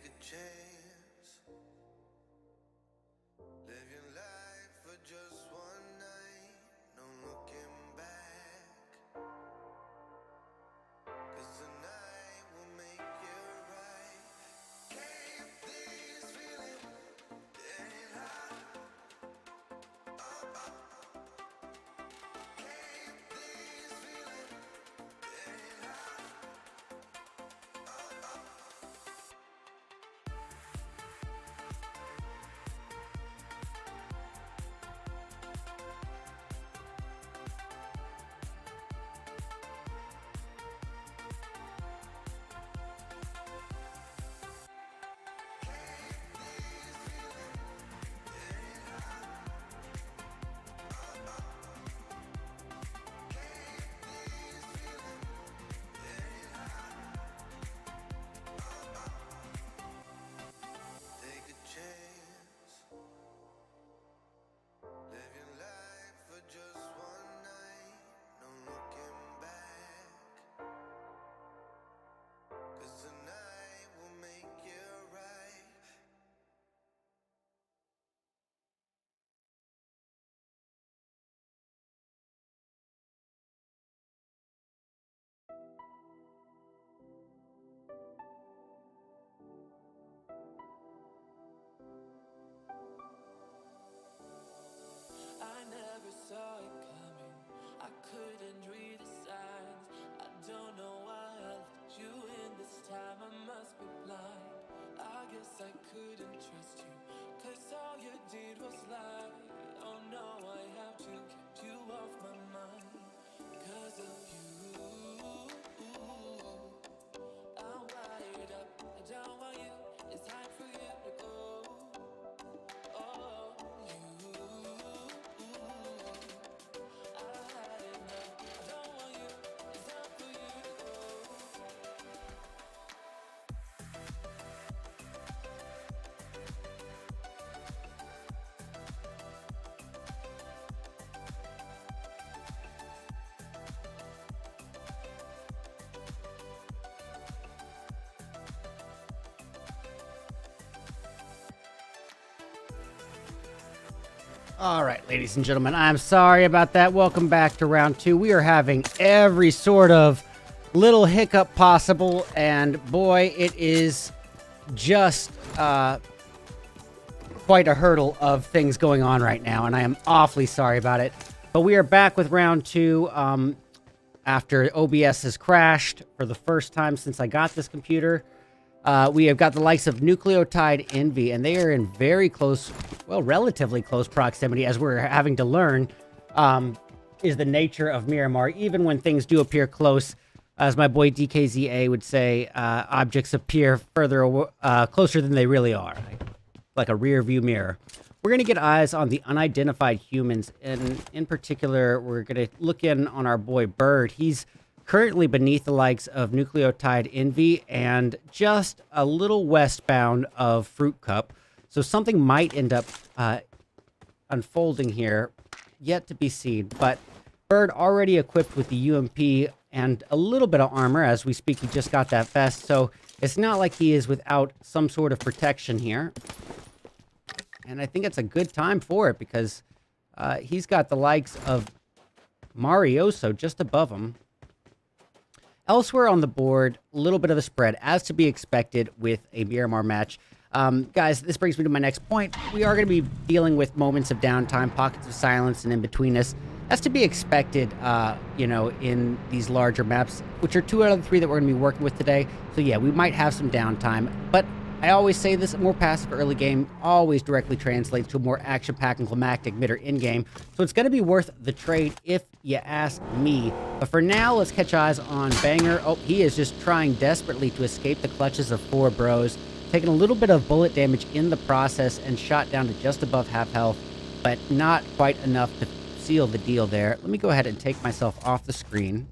Take a chance. Live your life for just one night. No looking back. 'Cause tonight will make it right. Keep this feeling getting hot. Oh, oh. Keep this feeling getting hot. Oh, oh. Take a chance. Live your life for just one night. No looking back. 'Cause tonight will make it right. I never saw it coming. I couldn't read the signs. I don't know why I let you in this time. I must be blind. I guess I couldn't trust you, 'cause all you did was lie. Oh no, I have to keep you off my mind. 'Cause of you, I'm wired up. I don't want you. It's time for you to go. Oh, you, I had enough. I don't want you. It's time for you to go. All right, ladies and gentlemen, I'm sorry about that. Welcome back to round two. We are having every sort of little hiccup possible, and boy, it is just quite a hurdle of things going on right now, and I am awfully sorry about it. But we are back with round two after OBS has crashed for the first time since I got this computer. We have got the likes of Nucleotide Envy, and they are in very close, well, relatively close proximity, as we're having to learn, is the nature of Miramar. Even when things do appear close, as my boy DKZA would say, objects appear further, closer than they really are, like a rear view mirror. We're going to get eyes on the unidentified humans, and in particular, we're going to look in on our boy Bird. He's currently beneath the likes of Nucleotide Envy and just a little westbound of Fruit Cup. So something might end up unfolding here, yet to be seen. But Bird already equipped with the UMP and a little bit of armor. As we speak, he just got that vest. So it's not like he is without some sort of protection here. And I think it's a good time for it because he's got the likes of Marioso just above him. Elsewhere on the board, a little bit of a spread, as to be expected with a Miramar match. Guys, this brings me to my next point. We are going to be dealing with moments of downtime, pockets of silence, and in between us. That's to be expected, you know, in these larger maps, which are 2 out of the 3 that we're going to be working with today. So yeah, we might have some downtime, but I always say this, a more passive early game always directly translates to a more action-packed and climactic mid or in-game. So it's going to be worth the trade if you ask me. But for now, let's catch eyes on Banger. Oh, he is just trying desperately to escape the clutches of 4 bros. Taking a little bit of bullet damage in the process and shot down to just above half health, but not quite enough to seal the deal there. Let me go ahead and take myself off the screen.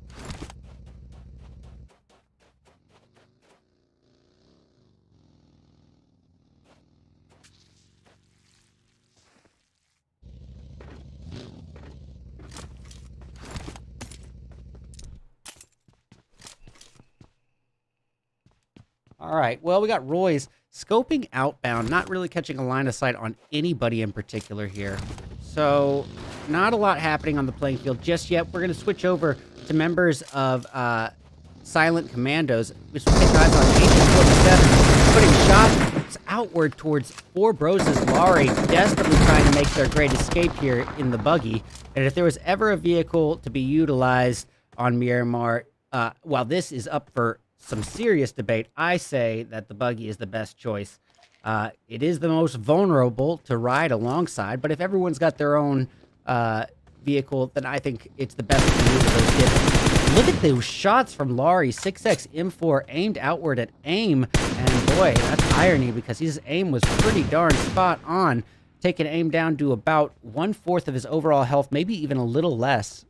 All All right. Well, we got Roy's scoping outbound, not really catching a line of sight on anybody in particular here. So not a lot happening on the playing field just yet. We're going to switch over to members of Silent Commandos, which will take eyes on Agent 47, putting shots outward towards Four Bros' Laurie, desperately trying to make their great escape here in the buggy. And if there was ever a vehicle to be utilized on Miramar, while this is up for some serious debate, I say that the buggy is the best choice. It is the most vulnerable to ride alongside, but if everyone's got their own vehicle, then I think it's the best to use those given. Look at those shots from Laurie, 6x M4 aimed outward at aim, and boy, that's irony because his aim was pretty darn spot on, taking aim down to about 1/4 of his overall health, maybe even a little less.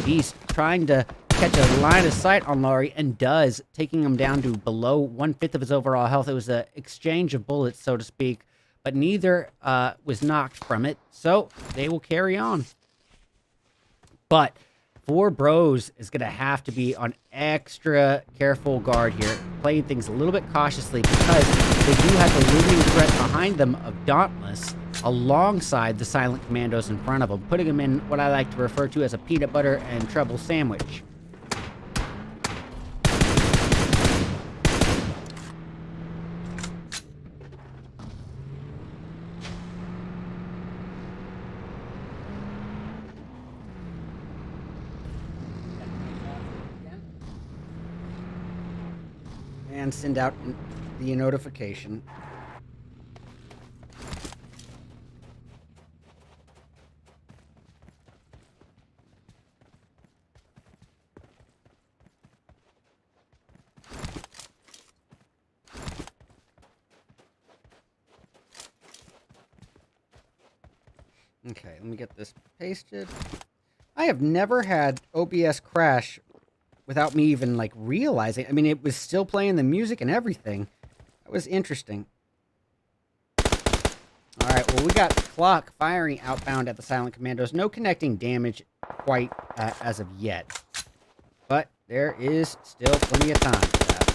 Beast trying to catch a line of sight on Laurie, and does, taking him down to below 1/5 of his overall health. It was an exchange of bullets, so to speak, but neither was knocked from it, so they will carry on. But Four Bros is going to have to be on extra careful guard here, playing things a little bit cautiously because they do have the looming threat behind them of Dauntless alongside the Silent Commandos in front of them, putting them in what I like to refer to as a peanut butter and treble sandwich. And send out the notification. Okay, let me get this pasted. I have never had OBS crash without me even, like, realizing. I mean, it was still playing the music and everything. That was interesting. All right, well, we got Clock firing outbound at the Silent Commandos. No connecting damage quite as of yet. But there is still plenty of time for that.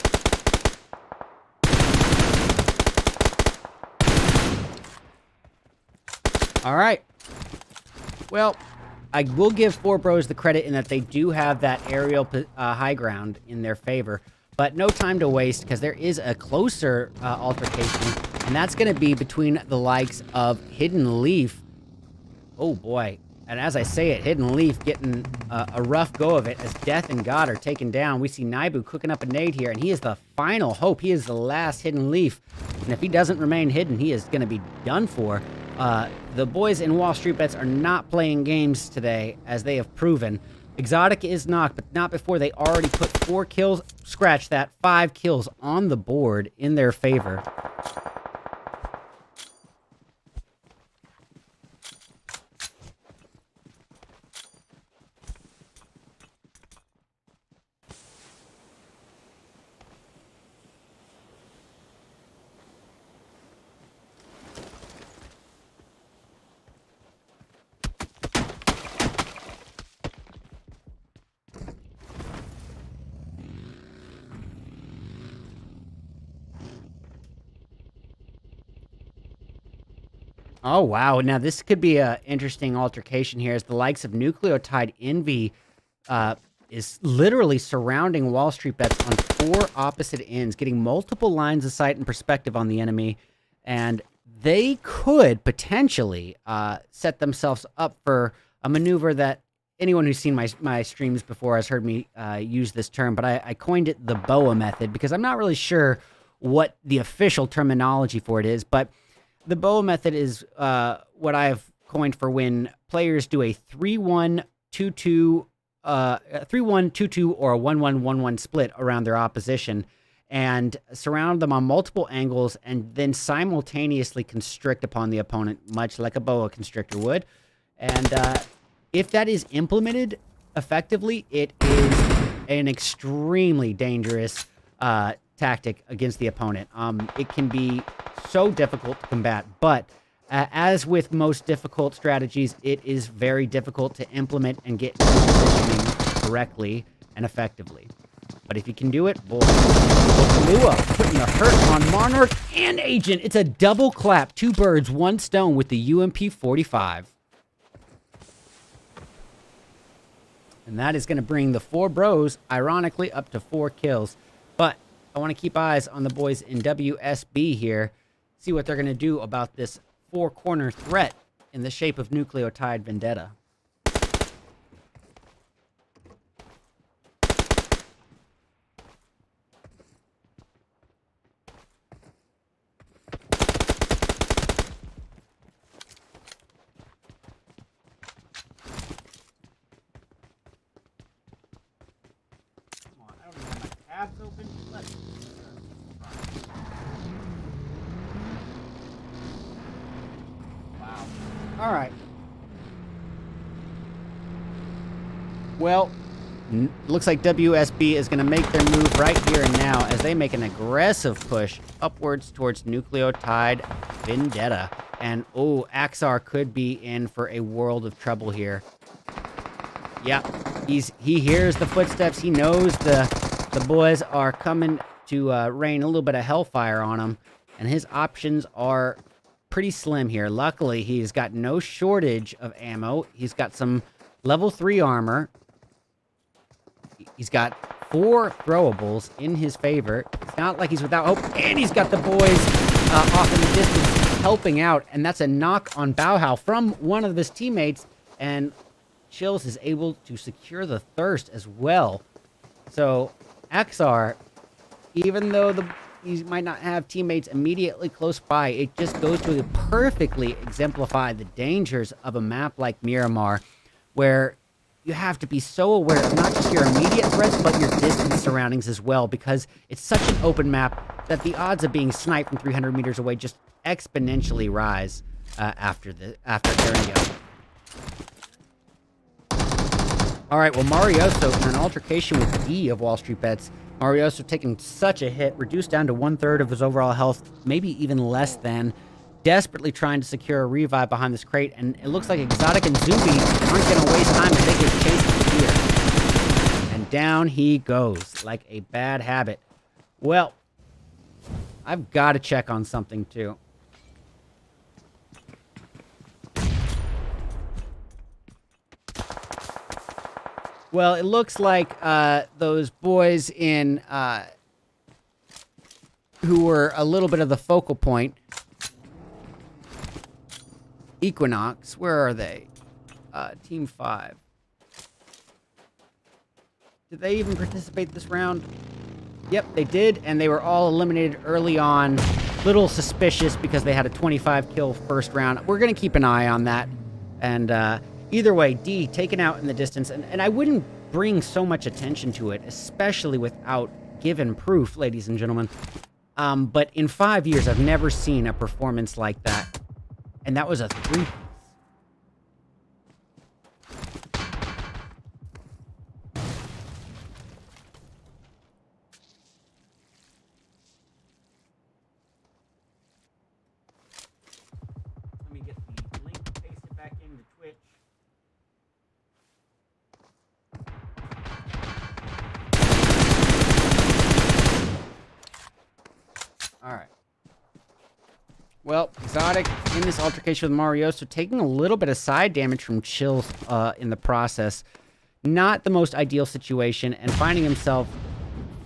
All right. Well, I will give Four Bros the credit in that they do have that aerial high ground in their favor, but no time to waste because there is a closer altercation, and that's going to be between the likes of Hidden Leaf. Oh boy. And as I say it, Hidden Leaf getting a rough go of it as Death and God are taken down. We see Naibu cooking up a nade here, and he is the final hope. He is the last Hidden Leaf, and if he doesn't remain hidden, he is going to be done for. The boys in Wall Street Bets are not playing games today, as they have proven. Exotic is knocked, but not before they already put 4 kills, scratch that, 5 kills on the board in their favor. Oh, wow. Now, this could be an interesting altercation here as the likes of Nucleotide Envy is literally surrounding Wall Street Bets on 4 opposite ends, getting multiple lines of sight and perspective on the enemy, and they could potentially set themselves up for a maneuver that anyone who's seen my streams before has heard me use this term, but I coined it the BOA method because I'm not really sure what the official terminology for it is, but the BOA method is what I've coined for when players do a 3-1-2-2, 3-1-2-2 or a 1-1-1-1 split around their opposition and surround them on multiple angles and then simultaneously constrict upon the opponent, much like a boa constrictor would. And if that is implemented effectively, it is an extremely dangerous tactic against the opponent. It can be so difficult to combat, but as with most difficult strategies, it is very difficult to implement and get positioning correctly and effectively. But if you can do it, boy, Lua putting the hurt on Monarch and Agent. It's a double clap. 2 birds, 1 stone with the UMP-45. And that is going to bring the 4 bros, ironically, up to 4 kills. But I want to keep eyes on the boys in WSB here. See what they're going to do about this 4-corner threat in the shape of Nucleotide Vendetta. Open. Wow. All right. Well, looks like WSB is going to make their move right here and now as they make an aggressive push upwards towards Nucleotide Vendetta. And, oh, Axar could be in for a world of trouble here. Yeah, he hears the footsteps. He knows the boys are coming to rain a little bit of hellfire on him, and his options are pretty slim here. Luckily, he's got no shortage of ammo. He's got some level 3 armor. He's got 4 throwables in his favor. It's not like he's without hope, and he's got the boys off in the distance helping out, and that's a knock on Bauhau from one of his teammates, and Chills is able to secure the thirst as well. So Axar, even though he might not have teammates immediately close by, it just goes to perfectly exemplify the dangers of a map like Miramar, where you have to be so aware of not just your immediate threats, but your distant surroundings as well, because it's such an open map that the odds of being sniped from 300 meters away just exponentially rise after area. All right, well, Marioso in an altercation with D of Wall Street Bets. Marioso taking such a hit, reduced down to 1/3 of his overall health, maybe even less than. Desperately trying to secure a revive behind this crate, and it looks like Exotic and Zuby aren't going to waste time as they get chased here. And down he goes, like a bad habit. Well, I've got to check on something, too. Well, it looks like those boys in who were a little bit of the focal point. Equinox, where are they? Team 5. Did they even participate this round? Yep, they did, and they were all eliminated early on. Little suspicious because they had a 25 kill first round. We're going to keep an eye on that. And either way, D taken out in the distance. And I wouldn't bring so much attention to it, especially without given proof, ladies and gentlemen. But in 5 years, I've never seen a performance like that. And that was a 3. Let me get the link, paste it back into Twitch. All right. Well, Exotic in this altercation with Marioso, taking a little bit of side damage from Chills in the process. Not the most ideal situation, and finding himself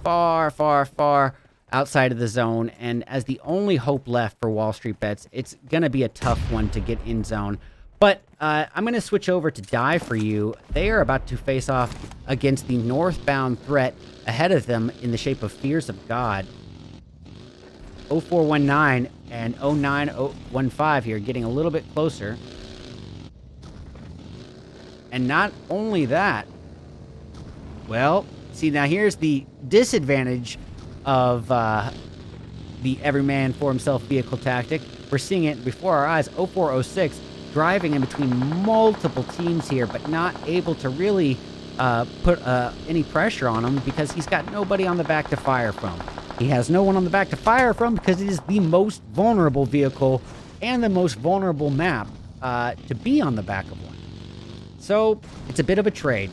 far, far, far outside of the zone. And as the only hope left for Wall Street Bets, it's going to be a tough one to get in zone. But I'm going to switch over to Die For You. They are about to face off against the northbound threat ahead of them in the shape of Fears of God. 0419 and 0915 here, getting a little bit closer. And not only that, well, see, now here's the disadvantage of the every man for himself vehicle tactic. We're seeing it before our eyes. 0406 driving in between multiple teams here, but not able to really put any pressure on him because he's got nobody on the back to fire from. He has no one on the back to fire from because it is the most vulnerable vehicle and the most vulnerable map to be on the back of one. So, it's a bit of a trade.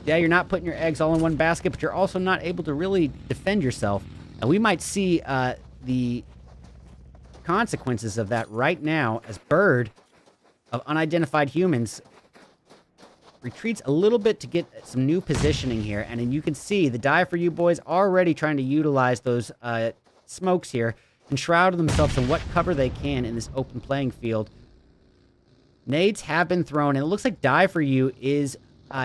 Yeah, you're not putting your eggs all in one basket, but you're also not able to really defend yourself. And we might see the consequences of that right now as Bird of unidentified humans retreats a little bit to get some new positioning here. And then you can see the Die For You boys already trying to utilize those smokes here and shroud themselves in what cover they can in this open playing field. Nades have been thrown, and it looks like Die For You is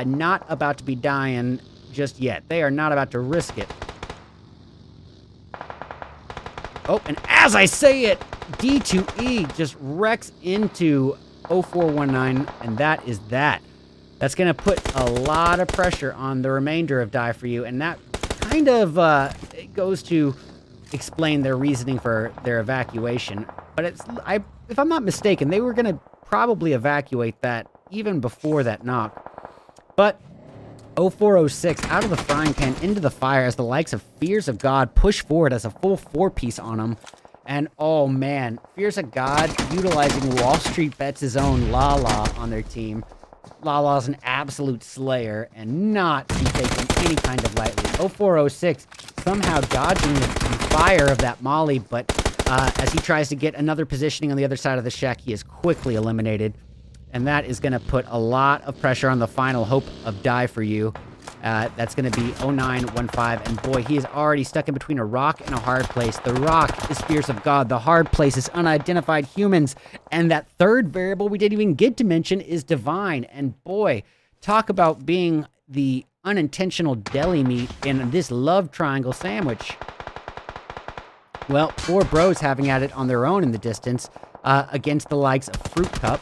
not about to be dying just yet. They are not about to risk it. Oh, and as I say it, D2E just wrecks into 0419, and that is that. That's going to put a lot of pressure on the remainder of Die For You, and that kind of it goes to explain their reasoning for their evacuation. But if I'm not mistaken, they were going to probably evacuate that even before that knock. But 0406 out of the frying pan into the fire as the likes of Fears of God push forward as a full 4-piece on them. And oh man, Fears of God utilizing Wall Street Bets' own Lala on their team. Lala's an absolute slayer and not to be taken any kind of lightly. 0406 somehow dodging the fire of that Molly, but as he tries to get another positioning on the other side of the shack, he is quickly eliminated. And that is going to put a lot of pressure on the final hope of Die For You. That's going to be 0915. And boy, he is already stuck in between a rock and a hard place. The rock is Fears of God. The hard place is unidentified humans. And that third variable we didn't even get to mention is Divine. And boy, talk about being the unintentional deli meat in this love triangle sandwich. Well, 4 bros having at it on their own in the distance against the likes of Fruit Cup.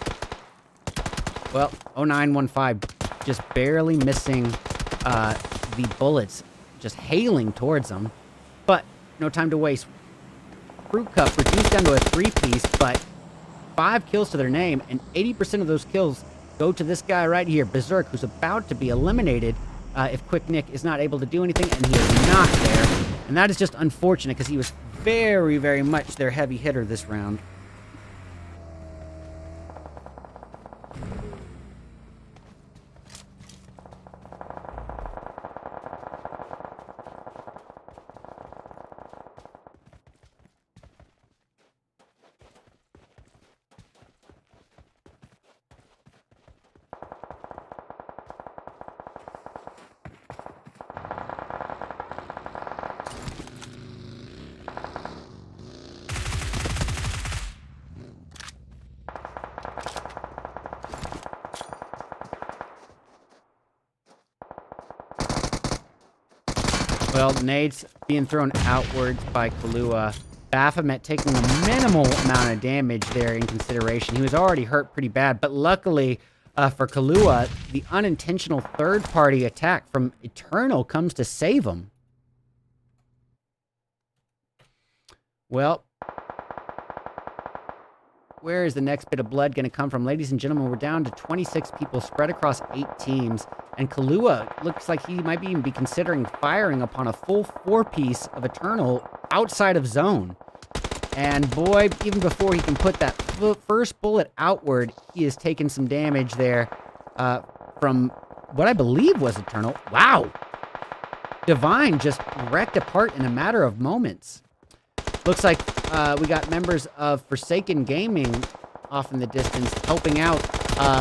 Well, 0915 just barely missing the bullets, just hailing towards them. But no time to waste. Fruit Cup reduced down to a 3-piece, but 5 kills to their name, and 80% of those kills go to this guy right here, Berserk, who's about to be eliminated if Quick Nick is not able to do anything, and he is not there. And that is just unfortunate because he was very, very much their heavy hitter this round. Well, nades being thrown outwards by Kahlua. Baphomet taking a minimal amount of damage there in consideration. He was already hurt pretty bad, but luckily for Kahlua, the unintentional third-party attack from Eternal comes to save him. Well, where is the next bit of blood going to come from? Ladies and gentlemen, we're down to 26 people spread across 8 teams. And Kahlua looks like he might even be considering firing upon a full 4-piece of Eternal outside of zone. And boy, even before he can put that first bullet outward, he has taken some damage there from what I believe was Eternal. Wow! Divine just wrecked apart in a matter of moments. Looks like we got members of Forsaken Gaming off in the distance helping out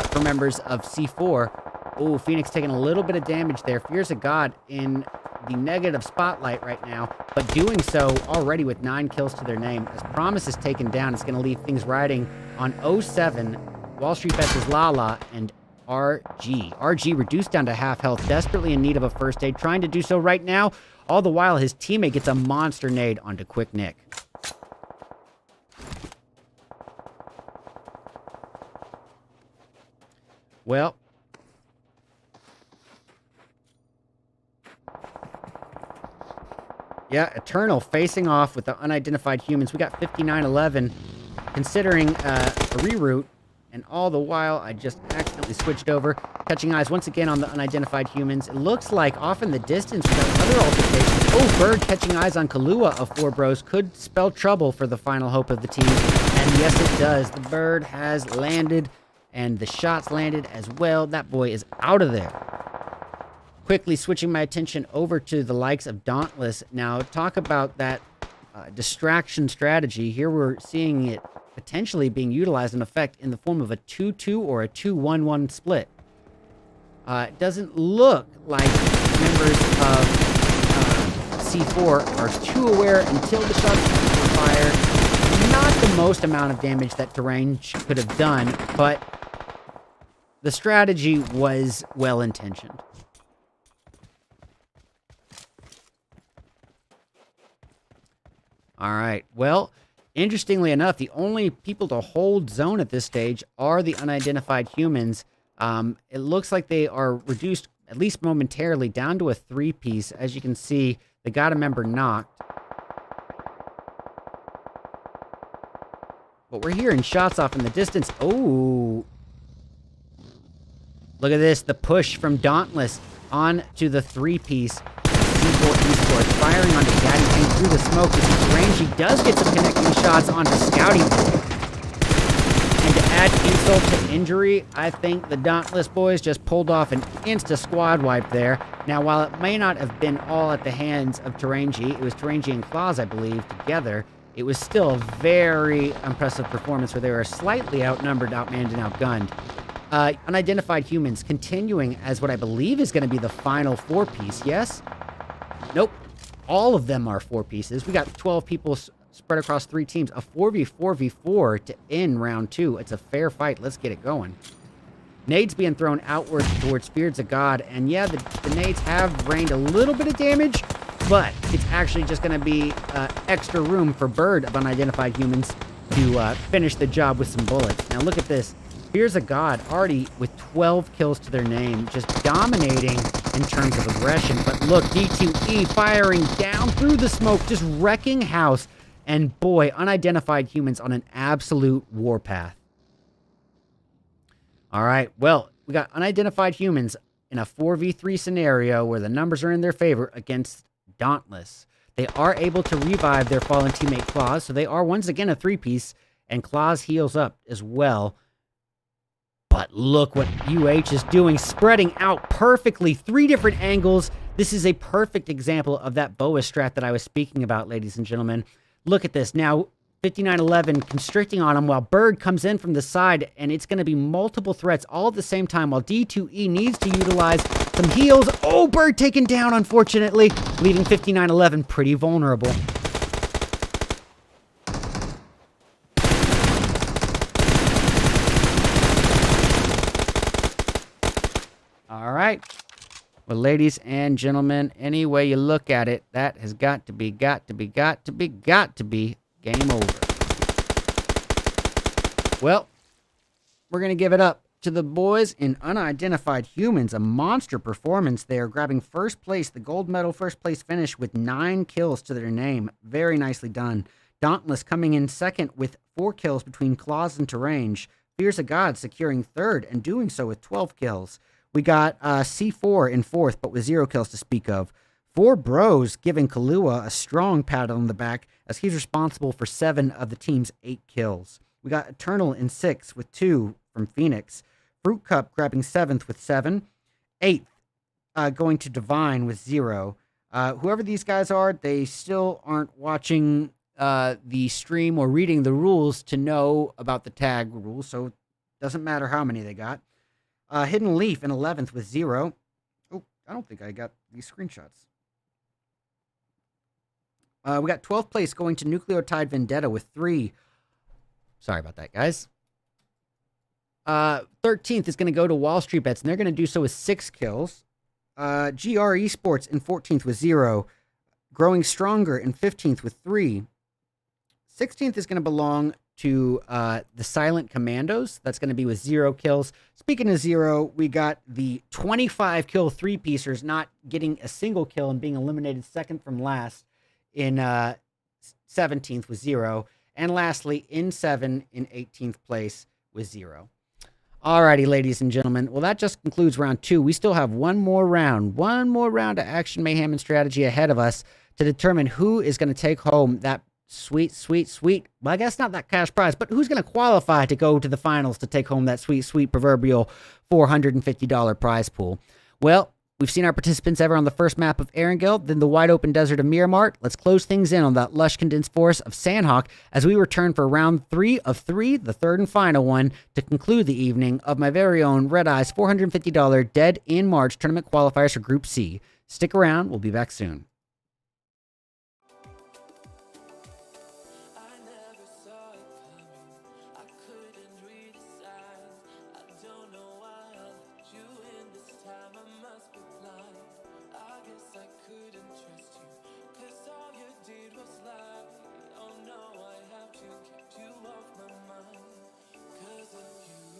for members of C4. Oh, Phoenix taking a little bit of damage there. Fears of God in the negative spotlight right now, but doing so already with 9 kills to their name. As Promise is taken down, it's going to leave things riding on 07, Wall Street Bets' Lala, and RG. RG reduced down to half health, desperately in need of a first aid, trying to do so right now. All the while, his teammate gets a monster nade onto Quick Nick. Well, yeah, Eternal facing off with the unidentified humans. We got 59-11, considering a reroute, and all the while, I just accidentally switched over. Catching eyes once again on the unidentified humans. It looks like off in the distance, we got other altercations. Oh, Bird catching eyes on Kahlua of 4 bros could spell trouble for the final hope of the team. And yes, it does. The Bird has landed, and the shots landed as well. That boy is out of there. quickly switching my attention over to the likes of Dauntless. Now, talk about that distraction strategy. Here we're seeing it potentially being utilized in effect in the form of a 2-2 or a 2-1-1 split. It doesn't look like members of C4 are too aware until the shots were fired. Not the most amount of damage that Derange could have done, but the strategy was well-intentioned. All right. Well, interestingly enough, the only people to hold zone at this stage are the unidentified humans. It looks like they are reduced, at least momentarily, down to a 3-piece. As you can see, they got a member knocked. But we're hearing shots off in the distance. Oh. Look at this. The push from Dauntless on to the 3-piece. C4 Esports firing onto Daddy Pink through the smoke. This is range. He does get some connecting shots onto Scouty. And to add insult to injury, I think the Dauntless boys just pulled off an insta squad wipe there. Now, while it may not have been all at the hands of Terangi, it was Terangi and Claus, I believe, together. It was still a very impressive performance where they were slightly outnumbered, outmanned, and outgunned. Unidentified humans continuing as what I believe is going to be the final 4-piece, yes? Nope. All of them are 4 pieces. We got 12 people spread across 3 teams. A 4v4v4 to end round 2. It's a fair fight. Let's get it going. Nades being thrown outward towards Spirits of God. And yeah, the nades have rained a little bit of damage, but it's actually just going to be extra room for Bird of unidentified humans to finish the job with some bullets. Now look at this. Spirits of God already with 12 kills to their name, just dominating in terms of aggression. But look, D2E firing down through the smoke, just wrecking house. And boy, unidentified humans on an absolute warpath. All right, well, we got unidentified humans in a 4v3 scenario where the numbers are in their favor against Dauntless. They are able to revive their fallen teammate Claus, so they are once again a 3-piece, and Claus heals up as well. But look what UH is doing, spreading out perfectly, 3 different angles. This is a perfect example of that boa strat that I was speaking about, ladies and gentlemen. Look at this. Now, 5911 constricting on him while Bird comes in from the side, and it's going to be multiple threats all at the same time while D2E needs to utilize some heals. Oh, Bird taken down, unfortunately, leaving 5911 pretty vulnerable. All right. Well, ladies and gentlemen, any way you look at it, that has got to be game over. Well, we're going to give it up to the boys in Unidentified Humans. A monster performance there, grabbing first place, the gold medal first place finish with 9 kills to their name. Very nicely done. Dauntless coming in second with 4 kills between Claws and Terrange. Fears of God securing third and doing so with 12 kills. We got C4 in fourth, but with 0 kills to speak of. 4 Bros giving Kahlua a strong pat on the back as he's responsible for 7 of the team's 8 kills. We got Eternal in 6th with 2 from Phoenix. Fruit Cup grabbing 7th with 7. 8th going to Divine with 0. Whoever these guys are, they still aren't watching the stream or reading the rules to know about the tag rules, so it doesn't matter how many they got. Hidden Leaf in 11th with 0. Oh, I don't think I got these screenshots. We got 12th place going to Nucleotide Vendetta with 3. Sorry about that, guys. 13th is going to go to Wall Street Bets, and they're going to do so with 6 kills. GR Esports in 14th with 0. Growing Stronger in 15th with 3. 16th is going to belong to the Silent Commandos. That's going to be with 0 kills. Speaking of 0, we got the 25 kill 3-piecers not getting a single kill and being eliminated second from last in 17th with 0. And lastly, in 7 in 18th place with 0. Alrighty, ladies and gentlemen. Well, that just concludes round 2. We still have one more round of action, mayhem, and strategy ahead of us to determine who is going to take home that sweet, well, I guess not that cash prize, but who's going to qualify to go to the finals to take home that sweet proverbial $450 prize pool. Well, We've seen our participants ever on the first map of Erangel, then the wide open desert of Miramar. Let's close things in on that lush condensed forest of Sandhawk as we return for round 3 of 3, the third and final one, to conclude the evening of my very own RedEyes $450 Dead in March tournament qualifiers for Group C. Stick around, we'll be back soon. I never saw it coming. I couldn't read the signs. I don't know why I let you in this time. I must be blind. I guess I couldn't trust you, 'cause all you did was lie. Oh no, I have to get you off my mind. 'Cause of you,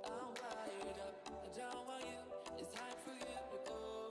I'm wired up. I don't want you. It's time for you to go.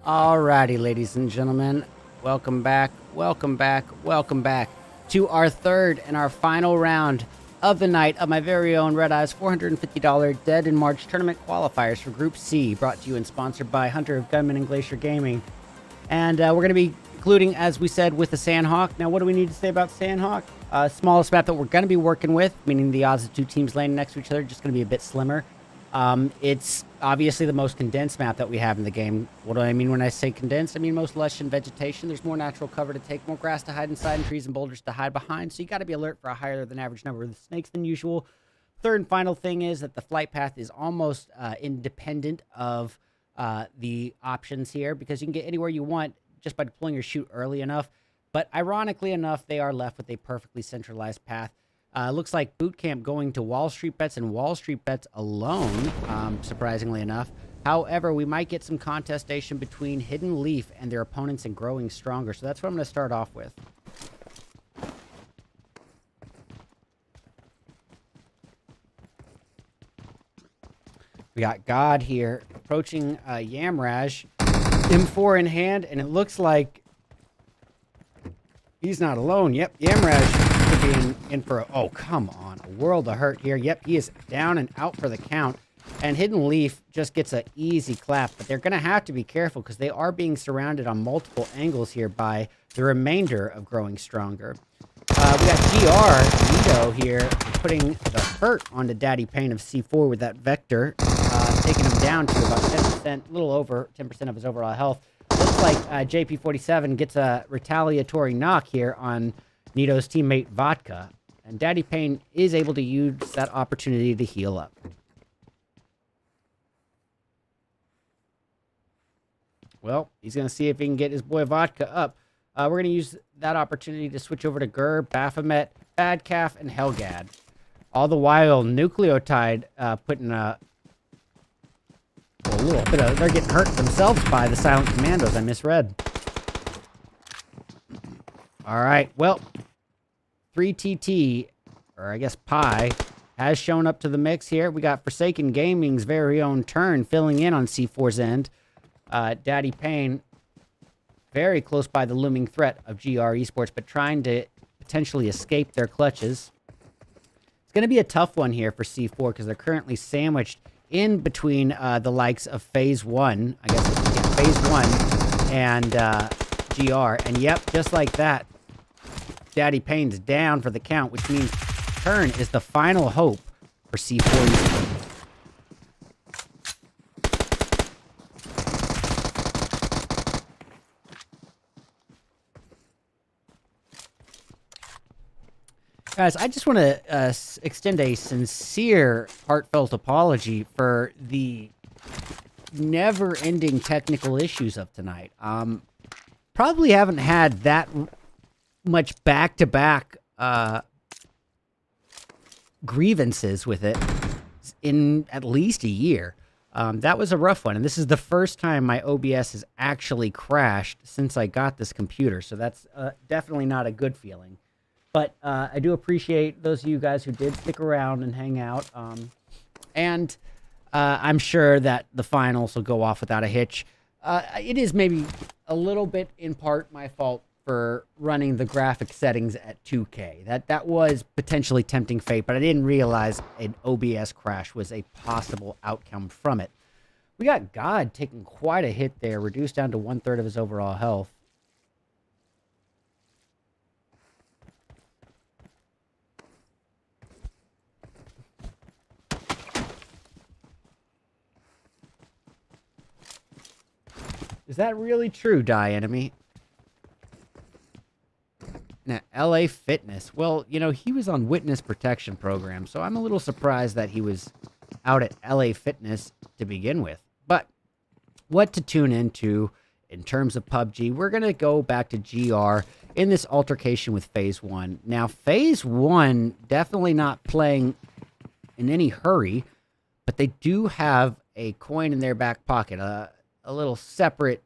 Alrighty, ladies and gentlemen, welcome back to our third and our final round of the night of my very own RedEyes $450 Dead in March tournament qualifiers for Group C, brought to you and sponsored by Hunter of Gunman and Glacier Gaming. And we're going to be including, as we said, with the Sandhawk. Now, what do we need to say about Sandhawk? Smallest map that we're going to be working with, meaning the odds of two teams landing next to each other are just going to be a bit slimmer. It's obviously the most condensed map that we have in the game. What do I mean when I say condensed? I mean most lush in vegetation. There's more natural cover to take, more grass to hide inside, and trees and boulders to hide behind. So you got to be alert for a higher than average number of snakes than usual. Third and final thing is that the flight path is almost independent of the options here, because you can get anywhere you want just by deploying your chute early enough. But ironically enough, they are left with a perfectly centralized path. Looks like boot camp going to Wall Street Bets and Wall Street Bets alone, surprisingly enough. However, we might get some contestation between Hidden Leaf and their opponents in Growing Stronger. So that's what I'm going to start off with. We got God here approaching Yamraj, M4 in hand, and it looks like he's not alone. Yep, Yamraj could be in for a... Oh, come on. A world of hurt here. Yep, he is down and out for the count. And Hidden Leaf just gets an easy clap. But they're going to have to be careful because they are being surrounded on multiple angles here by the remainder of Growing Stronger. We got GR, Nito here, putting the hurt onto Daddy Payne of C4 with that Vector, taking him down to about 10%, a little over 10% of his overall health. Looks like JP47 gets a retaliatory knock here on Nito's teammate Vodka, and Daddy Payne is able to use that opportunity to heal up. Well, he's going to see if he can get his boy Vodka up. We're going to use that opportunity to switch over to Gur, Baphomet, Badcalf, and Helgad. All the while, Nucleotide putting a little bit of... They're getting hurt themselves by the Silent Commandos. I misread. All right, well, 3TT, or I guess Pi, has shown up to the mix here. We got Forsaken Gaming's very own Turn filling in on C4's end. Daddy Payne, very close by the looming threat of GR Esports, but trying to potentially escape their clutches. It's going to be a tough one here for C4 because they're currently sandwiched in between the likes of Phase 1, I guess, yeah, Phase 1 and GR. And yep, just like that, Daddy Payne's down for the count, which means Turn is the final hope for C4. Guys, I just want to extend a sincere, heartfelt apology for the never-ending technical issues of tonight. Probably haven't had that much back-to-back grievances with it in at least a year. That was a rough one, and this is the first time my OBS has actually crashed since I got this computer, so that's definitely not a good feeling. But I do appreciate those of you guys who did stick around and hang out. And I'm sure that the finals will go off without a hitch. It is maybe a little bit in part my fault for running the graphic settings at 2K. That was potentially tempting fate, but I didn't realize an OBS crash was a possible outcome from it. We got God taking quite a hit there, reduced down to 1/3 of his overall health. Is that really true, Die Enemy? Now, LA Fitness. Well, you know, he was on witness protection program, so I'm a little surprised that he was out at LA Fitness to begin with. But what to tune into in terms of PUBG, we're going to go back to GR in this altercation with Phase 1. Now, Phase 1 definitely not playing in any hurry, but they do have a coin in their back pocket, a little separate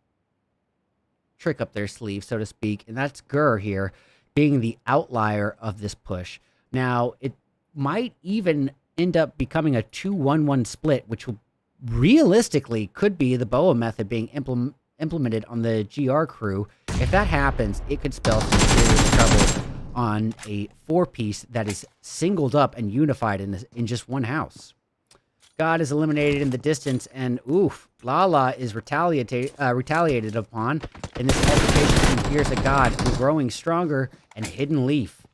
trick up their sleeve, so to speak, and that's Gur here being the outlier of this push. Now, it might even end up becoming a 2-1-1 split, which will realistically could be the BOA method being implemented on the GR crew. If that happens, it could spell some serious trouble on a 4-piece that is singled up and unified in just one house. God is eliminated in the distance, and oof, Lala is retaliated upon in this altercation between Fierce and God, and growing stronger and Hidden Leaf.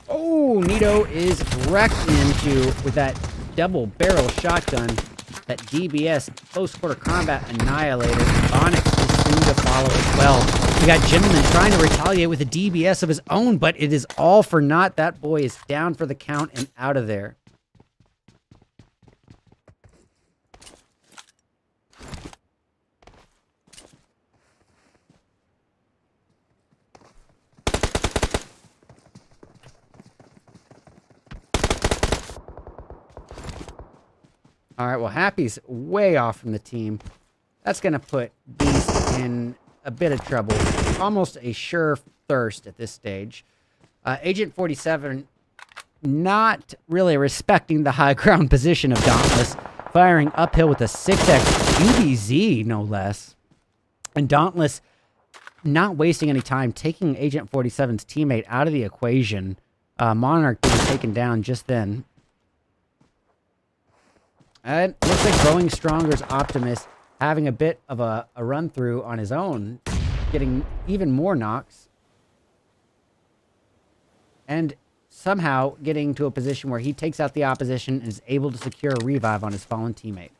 Oh, Nito is wrecked into with that double barrel shotgun. That DBS close quarter combat annihilator. Onyx is soon to follow as well. We got Gentleman trying to retaliate with a DBS of his own, but it is all for naught. That boy is down for the count and out of there. All right, well, Happy's way off from the team. That's going to put Beast in a bit of trouble. Almost a sure thirst at this stage. Agent 47 not really respecting the high ground position of Dauntless, firing uphill with a 6x QBZ, no less. And Dauntless not wasting any time, taking Agent 47's teammate out of the equation. Monarch being taken down just then. It looks like Growing Stronger's Optimus having a bit of a run-through on his own, getting even more knocks, and somehow getting to a position where he takes out the opposition and is able to secure a revive on his fallen teammate.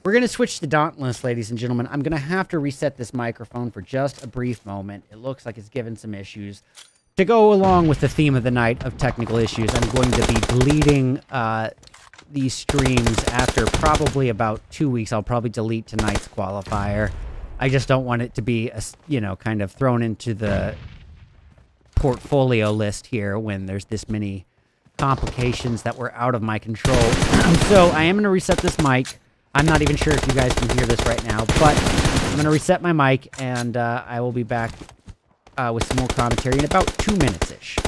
We're going to switch to Dauntless, ladies and gentlemen. I'm going to have to reset this microphone for just a brief moment. It looks like it's given some issues. To go along with the theme of the night of technical issues, I'm going to be deleting these streams after probably about 2 weeks. I'll probably delete tonight's qualifier. I just don't want it to be, kind of thrown into the portfolio list here when there's this many complications that were out of my control. So I am going to reset this mic. I'm not even sure if you guys can hear this right now, but I'm going to reset my mic, and I will be back with some more commentary in about 2 minutes-ish.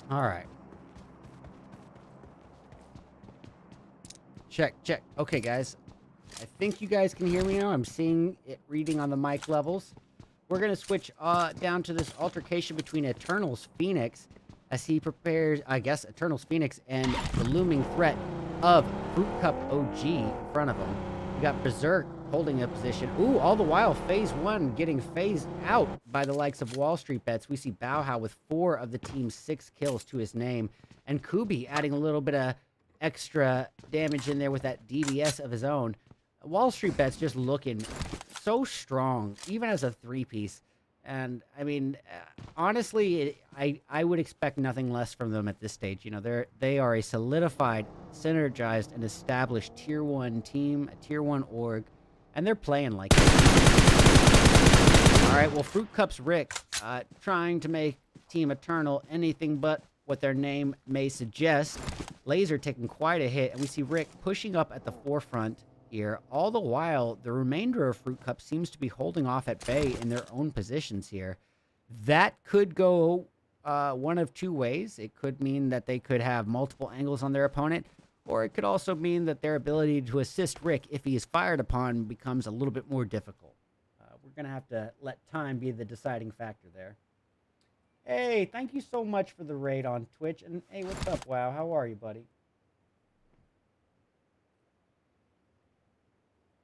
All right. Check. Okay, guys. I think you guys can hear me now. I'm seeing it reading on the mic levels. We're going to switch down to this altercation between Eternal's Phoenix as he prepares, I guess, Eternal's Phoenix and the looming threat of Fruit Cup OG in front of him. We got Berserk holding a position. Ooh, all the while, Phase 1 getting phased out by the likes of Wall Street Bets. We see Bauhau with 4 of the team's 6 kills to his name. And Kubi adding a little bit of extra damage in there with that DDS of his own. Wall Street Bets just looking so strong, even as a 3-piece. And, I mean, honestly, I would expect nothing less from them at this stage. You know, they are a solidified, synergized, and established Tier 1 team, a Tier 1 org. And they're playing like it. All right, well, Fruit Cup's Rick trying to make Team Eternal anything but what their name may suggest. Laser taking quite a hit, and we see Rick pushing up at the forefront here. All the while, the remainder of Fruit Cup seems to be holding off at bay in their own positions here. That could go one of two ways. It could mean that they could have multiple angles on their opponent, or it could also mean that their ability to assist Rick if he is fired upon becomes a little bit more difficult. We're going to have to let time be the deciding factor there. Hey, thank you so much for the raid on Twitch. And hey, what's up, WoW? How are you, buddy?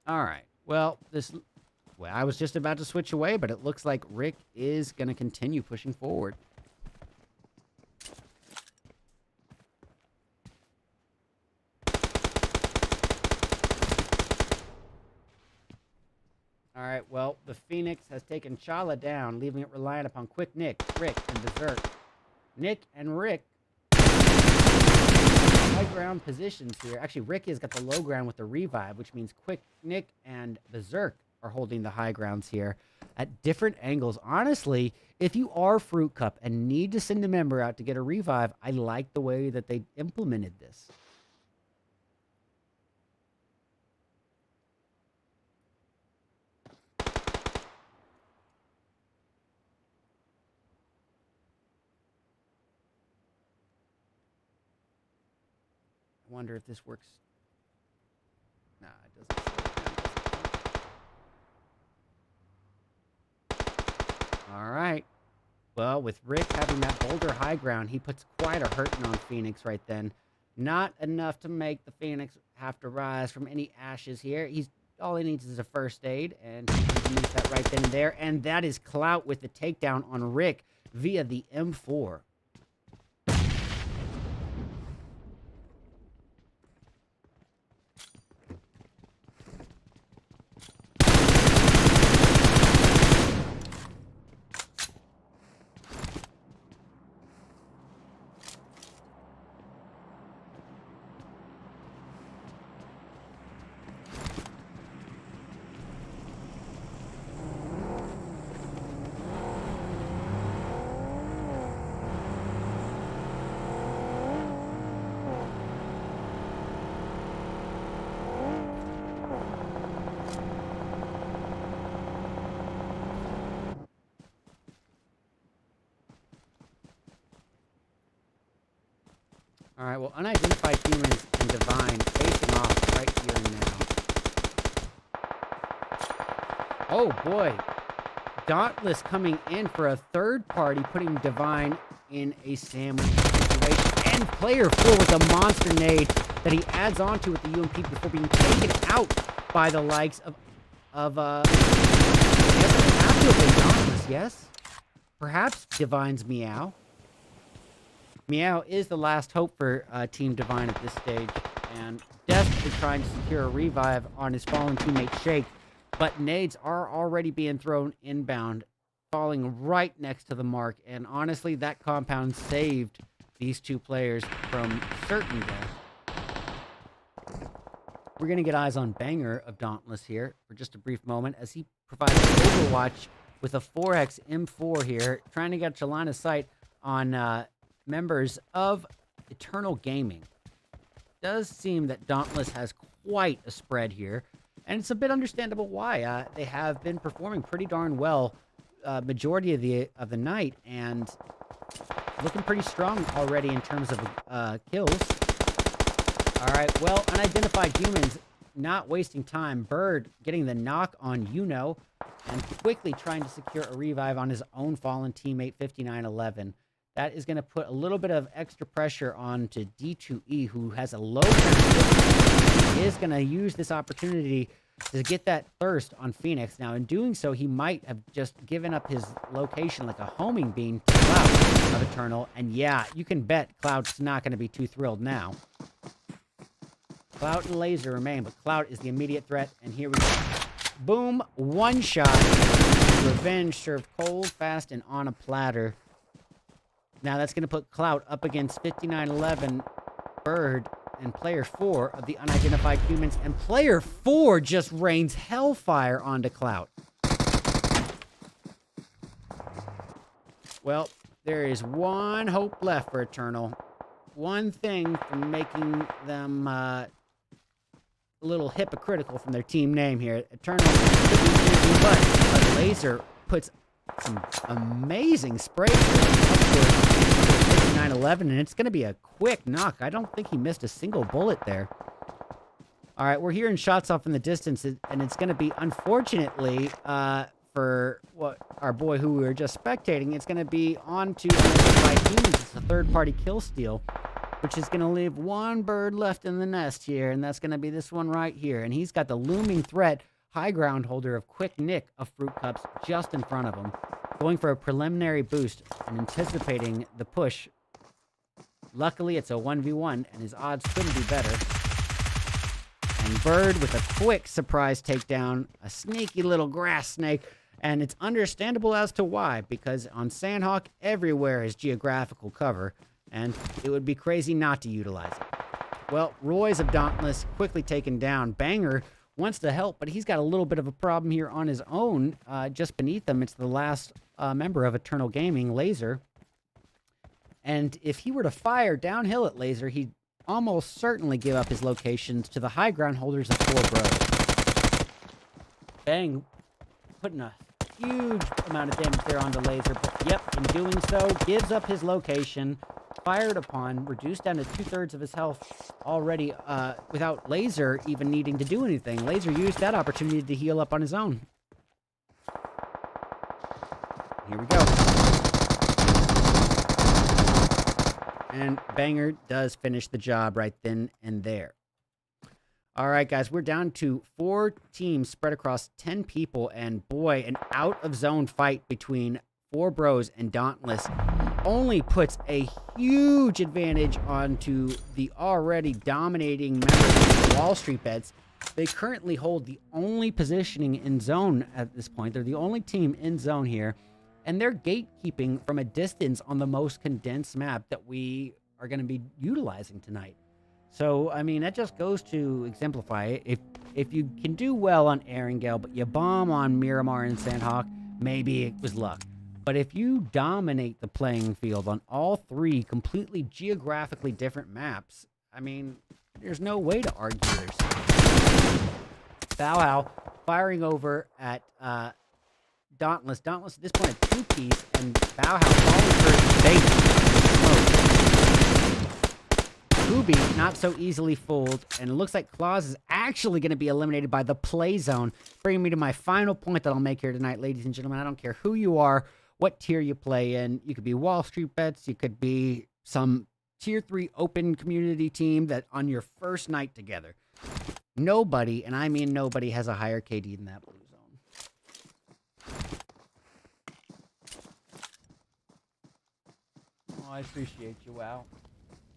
All right. Well, I was just about to switch away, but it looks like Rick is going to continue pushing forward. All right, well, the Phoenix has taken Chala down, leaving it reliant upon Quick Nick, Rick, and Berserk. Nick and Rick high ground positions here. Actually, Rick has got the low ground with the revive, which means Quick Nick and Berserk are holding the high grounds here at different angles. Honestly, if you are Fruit Cup and need to send a member out to get a revive, I like the way that they implemented this. I wonder if this works. Nah, it doesn't. All right. Well, with Rick having that boulder high ground, he puts quite a hurting on Phoenix right then. Not enough to make the Phoenix have to rise from any ashes here. All he needs is a first aid, and he can use that right then and there. And that is Clout with the takedown on Rick via the M4. All right, well, unidentified humans and Divine facing off right here and now. Oh, boy. Dauntless coming in for a third party, putting Divine in a sandwich situation. And player 4 with a monster nade that he adds onto with the UMP before being taken out by the likes of I guess it has to have been Dauntless, yes? Perhaps Divine's Meow. Meow is the last hope for Team Divine at this stage, and desperately trying to secure a revive on his fallen teammate Shake, but nades are already being thrown inbound, falling right next to the mark, and honestly, that compound saved these two players from certain death. We're going to get eyes on Banger of Dauntless here for just a brief moment, as he provides Overwatch with a 4x M4 here, trying to get to line of sight on members of Eternal Gaming. It does seem that Dauntless has quite a spread here, and it's a bit understandable why. They have been performing pretty darn well majority of the night, and looking pretty strong already in terms of kills. All right, well, unidentified humans not wasting time. Bird getting the knock on Yuno and quickly trying to secure a revive on his own fallen teammate 5911. That is going to put a little bit of extra pressure on to D2E, who has a low penetration. He is going to use this opportunity to get that thirst on Phoenix. Now, in doing so, he might have just given up his location like a homing beam to Cloud of Eternal. And yeah, you can bet Cloud's not going to be too thrilled now. Cloud and Laser remain, but Cloud is the immediate threat. And here we go. Boom, one shot. Revenge served cold, fast, and on a platter. Now that's going to put Clout up against 5911, Bird, and player 4 of the unidentified humans. And player 4 just rains hellfire onto Clout. Well, there is one hope left for Eternal. one thing from making them a little hypocritical from their team name here. Eternal but Laser puts some amazing sprays upwards 911, and it's going to be a quick knock. I don't think he missed a single bullet there. All right, we're hearing shots off in the distance, and it's going to be, unfortunately, for what our boy who we were just spectating, it's going to be on to humans. It's a third-party kill steal, which is going to leave one bird left in the nest here, and that's going to be this one right here. And he's got the looming threat, high ground holder of Quick Nick of Fruit Cups just in front of him, going for a preliminary boost and anticipating the push. Luckily, it's a 1v1, and his odds couldn't be better. And Bird with a quick surprise takedown, a sneaky little grass snake, and it's understandable as to why, because on Sandhawk, everywhere is geographical cover, and it would be crazy not to utilize it. Well, Roy's of Dauntless quickly taken down. Banger wants to help, but he's got a little bit of a problem here on his own. Just beneath him, it's the last member of Eternal Gaming, Laser. And if he were to fire downhill at Laser, he'd almost certainly give up his locations to the high ground holders of Four Bros. Bang, putting a huge amount of damage there onto Laser, but yep, in doing so, gives up his location, fired upon, reduced down to 2/3 of his health already, without Laser even needing to do anything. Laser used that opportunity to heal up on his own. Here we go. And Banger does finish the job right then and there. All right, guys, we're down to 4 teams spread across 10 people, and boy, an out-of-zone fight between Four Bros and Dauntless only puts a huge advantage onto the already dominating members of Wall Street Bets. They currently hold the only positioning in zone at this point. They're the only team in zone here, and they're gatekeeping from a distance on the most condensed map that we are going to be utilizing tonight. So, I mean, that just goes to exemplify it. If you can do well on Erangel, but you bomb on Miramar and Sandhawk, maybe it was luck. But if you dominate the playing field on all 3 completely geographically different maps, I mean, there's no way to argue there's Bauhau firing over at Dauntless. Dauntless at this point a 2-piece, and Bauhau falling for his bait. Kubi not so easily fooled, and it looks like Claus is actually going to be eliminated by the play zone, bringing me to my final point that I'll make here tonight, ladies and gentlemen. I don't care who you are, what tier you play in. You could be Wall Street Bets, you could be some tier 3 open community team that on your first night together. Nobody, and I mean nobody, has a higher KD than that blue zone. Oh, I appreciate you, WoW.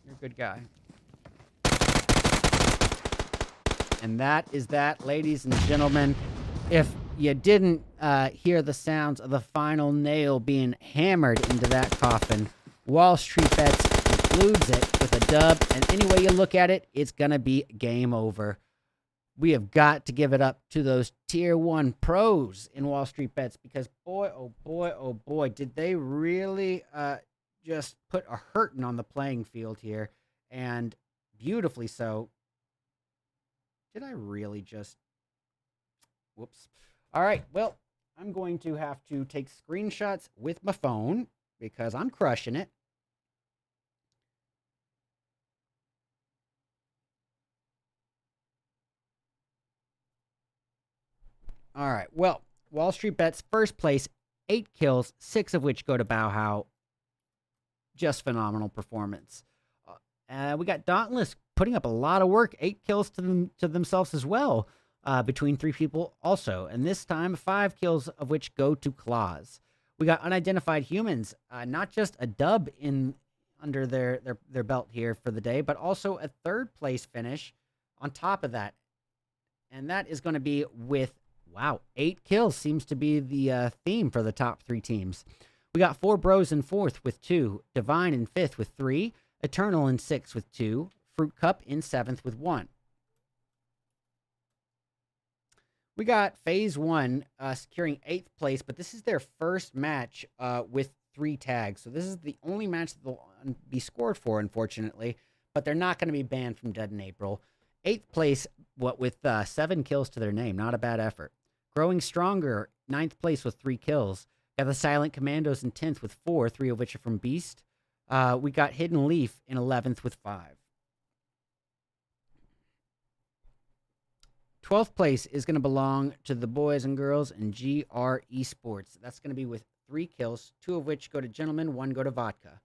You're a good guy. And that is that, ladies and gentlemen. If you didn't hear the sounds of the final nail being hammered into that coffin, Wall Street Bets concludes it with a dub. And any way you look at it, it's going to be game over. We have got to give it up to those tier 1 pros in Wall Street Bets, because boy, oh boy, oh boy, did they really just put a hurting on the playing field here, and beautifully so. Did I really just... Whoops. All right, well, I'm going to have to take screenshots with my phone because I'm crushing it. All right, well, Wall Street Bets first place, 8 kills, 6 of which go to Bauhau. Just phenomenal performance. We got Dauntless putting up a lot of work, 8 kills to themselves as well, between 3 people also. And this time, 5 kills of which go to Claws. We got Unidentified Humans, not just a dub under their belt here for the day, but also a 3rd place finish on top of that. And that is going to be with, wow, 8 kills seems to be the theme for the top 3 teams. We got 4 Bros in 4th with 2, Divine in 5th with 3, Eternal in 6th with 2, Fruit Cup in 7th with 1. We got Phase 1 securing 8th place, but this is their first match with 3 tags. So this is the only match that they'll be scored for, unfortunately. But they're not going to be banned from Dead in April. 8th place, with 7 kills to their name. Not a bad effort. Growing Stronger, 9th place with 3 kills. Got the Silent Commandos in 10th with 4, 3 of which are from Beast. We got Hidden Leaf in 11th with 5. 12th place is going to belong to the boys and girls in GR Esports. That's going to be with 3 kills, 2 of which go to Gentlemen, 1 go to Vodka.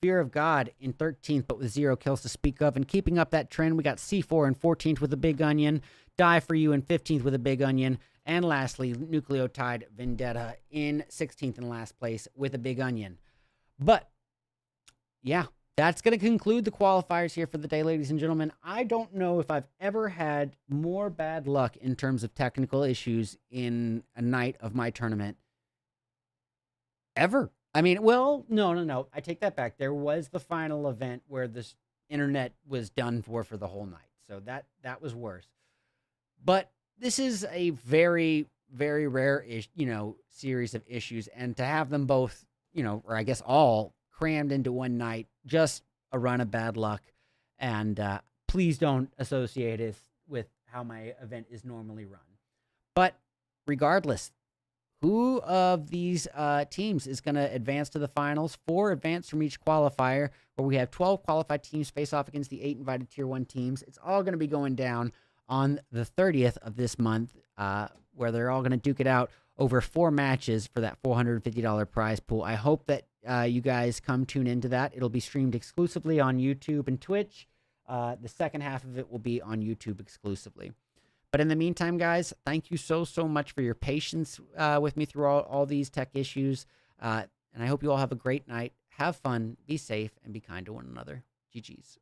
Fear of God in 13th, but with 0 kills to speak of. And keeping up that trend, we got C4 in 14th with a Big Onion, Die For You in 15th with a Big Onion, and lastly, Nucleotide Vendetta in 16th and last place with a Big Onion. But, yeah, that's going to conclude the qualifiers here for the day, ladies and gentlemen. I don't know if I've ever had more bad luck in terms of technical issues in a night of my tournament. Ever. I mean, well, no. I take that back. There was the final event where the internet was done for the whole night. So that was worse. But this is a very, very rare, series of issues. And to have them both, or I guess all crammed into one night, just a run of bad luck. And please don't associate it with how my event is normally run. But regardless, who of these teams is going to advance to the finals? 4 advance from each qualifier, where we have 12 qualified teams face off against the 8 invited Tier 1 teams. It's all going to be going down on the 30th of this month, where they're all going to duke it out over 4 matches for that $450 prize pool. I hope that you guys come tune into that. It'll be streamed exclusively on YouTube and Twitch. The second half of it will be on YouTube exclusively. But in the meantime, guys, thank you so much for your patience with me through all these tech issues. And I hope you all have a great night. Have fun, be safe, and be kind to one another. GG's.